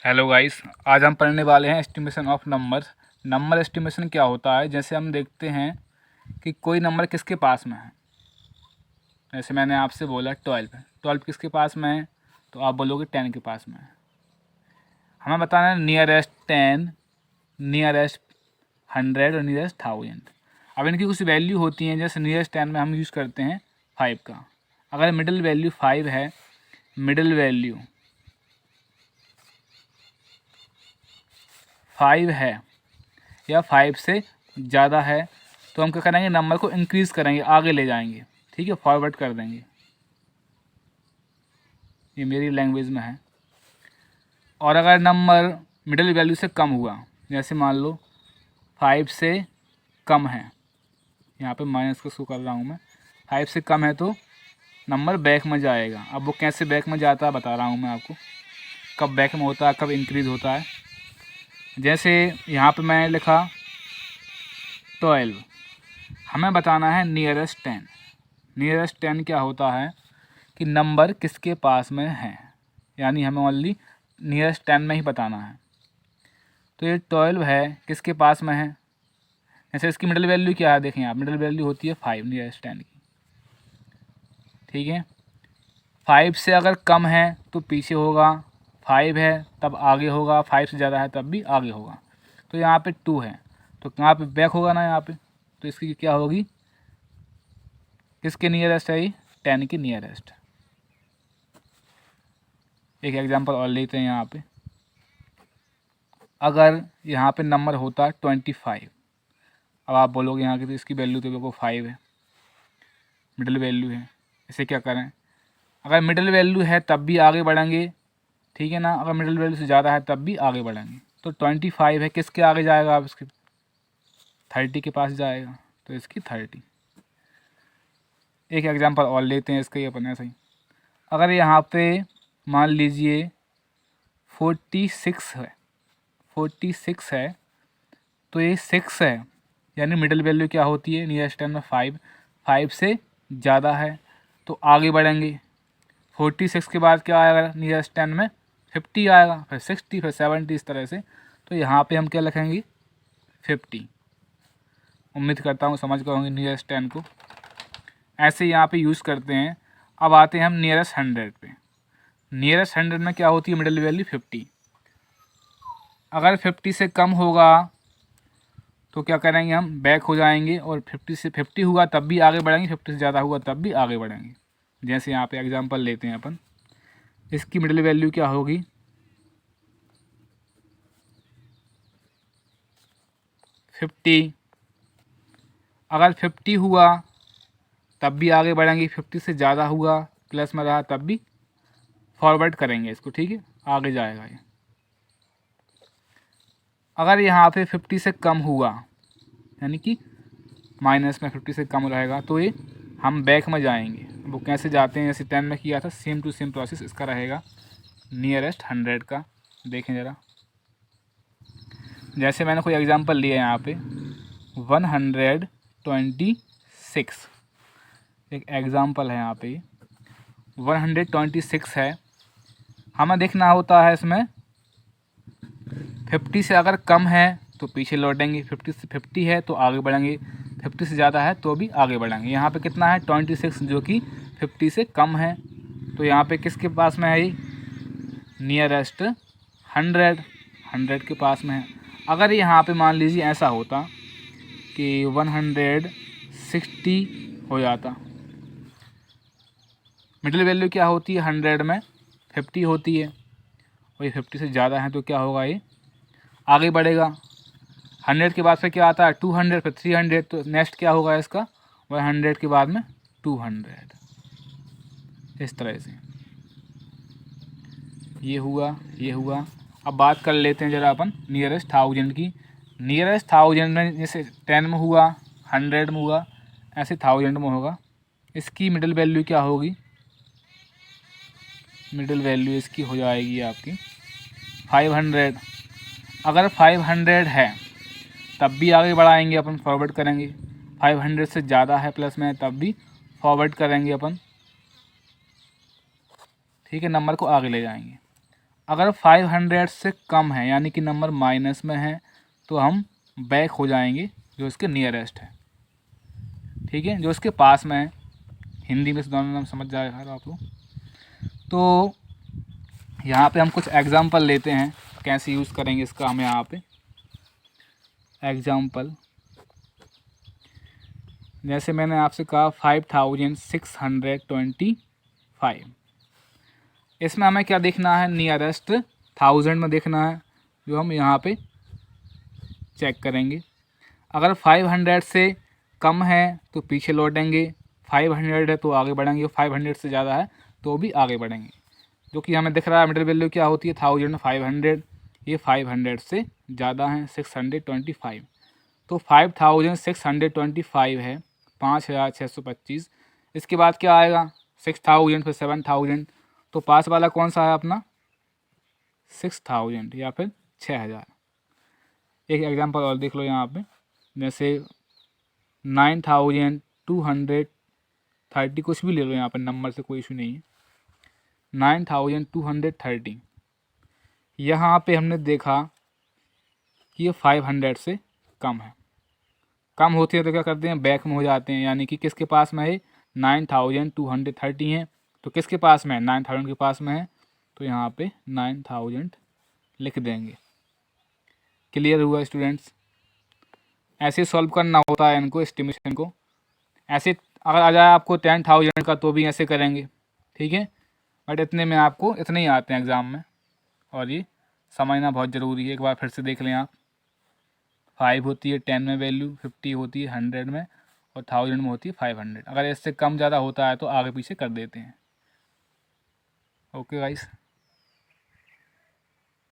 Hello guys, आज हम पढ़ने वाले हैं estimation of numbers. Number estimation क्या होता है, जैसे हम देखते हैं कि कोई नंबर किसके पास में है। जैसे मैंने आपसे बोला 12 किसके पास में है, तो आप बोलोगे 10 के पास में है। हमें बताना है नियरेस्ट 10, नियरेस्ट 100 और नियरेस्ट 1000। अब इनकी कुछ वैल्यू होती हैं, जैसे नियरेस्ट 10 में हम यूज़ करते हैं 5 का। अगर मिडिल वैल्यू 5 है, मिडिल वैल्यू 5 है या 5 से ज़्यादा है, तो हम क्या करेंगे, नंबर को इंक्रीज़ करेंगे, आगे ले जाएंगे। ठीक है, फॉरवर्ड कर देंगे। ये मेरी लैंग्वेज में है। और अगर नंबर मिडिल वैल्यू से कम हुआ, जैसे मान लो 5 से कम है, यहाँ पे माइनस का शो कर रहा हूँ मैं, 5 से कम है तो नंबर बैक में जाएगा। अब वो कैसे बैक में जाता है बता रहा हूँ मैं आपको, कब बैक में होता है, कब इंक्रीज़ होता है। जैसे यहाँ पे मैंने लिखा 12, हमें बताना है नियरेस्ट 10। नियरेस्ट 10 क्या होता है कि नंबर किसके पास में है, यानी हमें ओनली नियरेस्ट 10 में ही बताना है। तो ये 12 है, किसके पास में है। जैसे इसकी मिडिल वैल्यू क्या है, देखें आप, मिडिल वैल्यू होती है 5 नियरेस्ट 10 की। ठीक है, 5 से अगर कम है तो पीछे होगा, 5 है तब आगे होगा, 5 से ज़्यादा है तब भी आगे होगा। तो यहाँ पे 2 है तो यहाँ पे बैक होगा ना यहाँ पे, तो इसकी क्या होगी, किसके नियरेस्ट है ये, 10 के नियरेस्ट। एक एग्जांपल और लेते हैं यहाँ पे। अगर यहाँ पे नंबर होता 25, अब आप बोलोगे यहाँ की तो इसकी वैल्यू तो देखो 5 है, मिडिल वैल्यू है, इसे क्या करें। अगर मिडिल वैल्यू है तब भी आगे बढ़ेंगे, ठीक है ना। अगर मिडिल वैल्यू से ज़्यादा है तब भी आगे बढ़ेंगे। तो 25 है, किसके आगे जाएगा, आप इसके 30 के पास जाएगा, तो इसकी 30। एक एग्जांपल और लेते हैं इसका, ये अपन ऐसा ही। अगर यहाँ पे मान लीजिए 46 है, 46 है तो ये 6 है, यानी मिडिल वैल्यू क्या होती है नियरेस्ट 10 में 5, 5 से ज़्यादा है तो आगे बढ़ेंगे। 46 के बाद क्या आएगा नियरेस्ट 10 में, 50 आएगा, फिर 60, फिर 70, इस तरह से। तो यहाँ पे हम क्या लिखेंगे, 50। उम्मीद करता हूँ समझ गए होंगे नियरेस्ट 10 को। ऐसे यहाँ पे यूज़ करते हैं। अब आते हैं हम नियरेस्ट 100 पे। नियरेस्ट 100 में क्या होती है मिडिल वैल्यू 50। अगर 50 से कम होगा तो क्या करेंगे, हम बैक हो जाएंगे, और 50 हुआ तब भी आगे बढ़ेंगे, 50 से ज़्यादा हुआ तब भी आगे बढ़ेंगे। जैसे यहाँ पे एग्जांपल लेते हैं अपन, इसकी मिडिल वैल्यू क्या होगी, 50। अगर 50 हुआ तब भी आगे बढ़ेंगे, 50 से ज़्यादा हुआ, प्लस में रहा तब भी फॉरवर्ड करेंगे इसको। ठीक है, आगे जाएगा ये। अगर यहाँ पे 50 से कम हुआ, यानी कि माइनस में 50 से कम रहेगा, तो ये हम बैक में जाएंगे। वो कैसे जाते हैं, जैसे 10 में किया था, सेम टू सेम प्रोसेस इसका रहेगा नियरेस्ट 100 का। देखें ज़रा, जैसे मैंने कोई एग्जांपल लिया है यहाँ पे 126, एक एग्जांपल है यहाँ पे 126 है। हमें देखना होता है इसमें 50 से अगर कम है तो पीछे लौटेंगे, 50 है तो आगे बढ़ेंगे, 50 से ज़्यादा है तो भी आगे बढ़ेंगे। यहाँ पे कितना है 26, जो कि 50 से कम है। तो यहाँ पे किसके पास में है ये, नियरेस्ट 100 के पास में है। अगर यहाँ पे मान लीजिए ऐसा होता कि 160 हो जाता, मिडिल वैल्यू क्या होती है 100 में, 50 होती है, और ये 50 से ज़्यादा है तो क्या होगा, ये आगे बढ़ेगा। 100 के बाद फिर क्या आता है 200, फिर 300, तो नेक्स्ट क्या होगा इसका 100 के बाद में 200, इस तरह से। ये हुआ, ये हुआ। अब बात कर लेते हैं ज़रा अपन नियरेस्ट 1000 की। नियरेस्ट 1000 में जैसे 10 में हुआ, 100 में हुआ, ऐसे 1000 में होगा। इसकी मिडिल वैल्यू क्या होगी, मिडिल वैल्यू इसकी हो जाएगी आपकी 500। अगर 500 है तब भी आगे बढ़ाएंगे अपन, फॉरवर्ड करेंगे। 500 से ज़्यादा है प्लस में तब भी फॉरवर्ड करेंगे अपन। ठीक है, नंबर को आगे ले जाएंगे। अगर 500 से कम है यानी कि नंबर माइनस में है तो हम बैक हो जाएंगे जो इसके नियरेस्ट है, ठीक है, जो इसके पास में है। हिंदी में दोनों नाम समझ जाएगा आप लोग। तो यहाँ पे हम कुछ एग्जांपल लेते हैं कैसे यूज़ करेंगे इसका। हम यहाँ पे एग्जांपल, जैसे मैंने आपसे कहा 5625, इसमें हमें क्या देखना है, नियरेस्ट 1000 में देखना है, जो हम यहाँ पे चेक करेंगे। अगर 500 से कम है तो पीछे लौटेंगे, 500 है तो आगे बढ़ेंगे, 500 से ज़्यादा है तो भी आगे बढ़ेंगे। जो कि हमें दिख रहा है मिडिल वैल्यू क्या होती है, 1000 500, ये 500 से ज़्यादा है 625, तो 5625 है 5625। इसके बाद क्या आएगा 6000, फिर 7000, तो पास वाला कौन सा है अपना 6000 या फिर 6000। एक एग्जांपल और देख लो यहाँ पे, जैसे 9230, कुछ भी ले लो यहाँ पर, नंबर से कोई इशू नहीं है। 9230, यहाँ पे हमने देखा कि ये 500 से कम है। कम होती है तो क्या करते हैं, बैक में हो जाते हैं, यानी कि किसके पास में है 9230 है, तो किसके पास में है 9000 के पास में है, तो यहाँ पे 9000 लिख देंगे। क्लियर हुआ स्टूडेंट्स? ऐसे सॉल्व करना होता है इनको, एस्टिमेशन को। ऐसे अगर आ जाए आपको 10,000 का तो भी ऐसे करेंगे, ठीक है, बट इतने में आपको इतने ही आते हैं एग्ज़ाम में, और ये समझना बहुत ज़रूरी है। एक बार फिर से देख लें आप, 5 होती है 10 में वैल्यू, 50 होती है 100 में, और 1000 में होती है 500। अगर इससे कम ज़्यादा होता है तो आगे पीछे कर देते हैं। Okay guys.